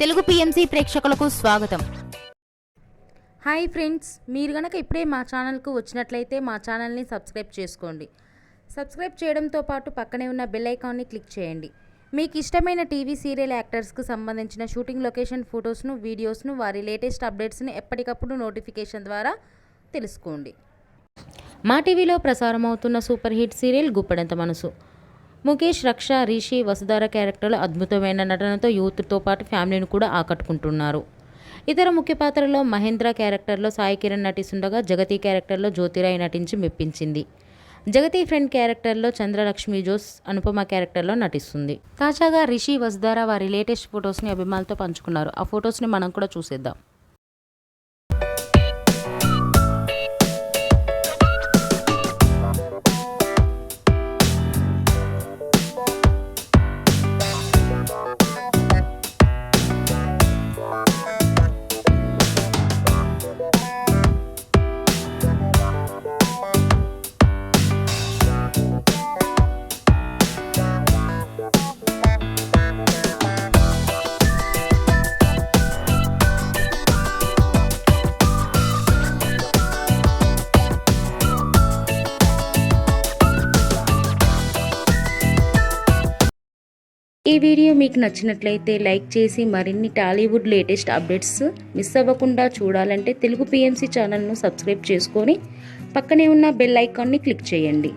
Telugu PMC ప్రేక్షకులకు స్వాగతం. Hi friends, మీరు గనక ఇప్పుడే మా ఛానల్కు వచ్చినట్లయితే మా ఛానల్ని సబ్స్క్రైబ్ చేసుకోండి. సబ్స్క్రైబ్ చేయడంతో పాటు పక్కనే ఉన్న బెల్ ఐకాన్ని క్లిక్ చేయండి. మీకు ఇష్టమైన టీవీ సీరియల్ యాక్టర్స్కు సంబంధించిన షూటింగ్ లొకేషన్ ఫొటోస్ను, వీడియోస్ను, వారి లేటెస్ట్ అప్డేట్స్ని ఎప్పటికప్పుడు నోటిఫికేషన్ ద్వారా తెలుసుకోండి. మా టీవీలో ప్రసారం అవుతున్న సూపర్ హిట్ సీరియల్ గుప్పెడంత మనసు. ముఖేష్, రక్ష, రిషి, వసుధార క్యారెక్టర్లు అద్భుతమైన నటనతో యూత్తో పాటు ఫ్యామిలీని కూడా ఆకట్టుకుంటున్నారు. ఇతర ముఖ్య పాత్రలో మహేంద్ర క్యారెక్టర్లో సాయి కిరణ్ నటిస్తుండగా, జగతి క్యారెక్టర్లో జ్యోతిరాయ్ నటించి మెప్పించింది. జగతి ఫ్రెండ్ క్యారెక్టర్లో చంద్రలక్ష్మి జోస్ అనుపమ క్యారెక్టర్లో నటిస్తుంది. తాజాగా రిషి, వసుధార వారి లేటెస్ట్ ఫొటోస్ని అభిమానులతో పంచుకున్నారు. ఆ ఫొటోస్ని మనం కూడా చూసేద్దాం. ఈ వీడియో మీకు నచ్చినట్లయితే లైక్ చేసి మరిన్ని టాలీవుడ్ లేటెస్ట్ అప్డేట్స్ మిస్ అవ్వకుండా చూడాలంటే తెలుగు పిఎంసి ఛానల్ను సబ్స్క్రైబ్ చేసుకొని పక్కనే ఉన్న బెల్ ఐకాన్ని క్లిక్ చేయండి.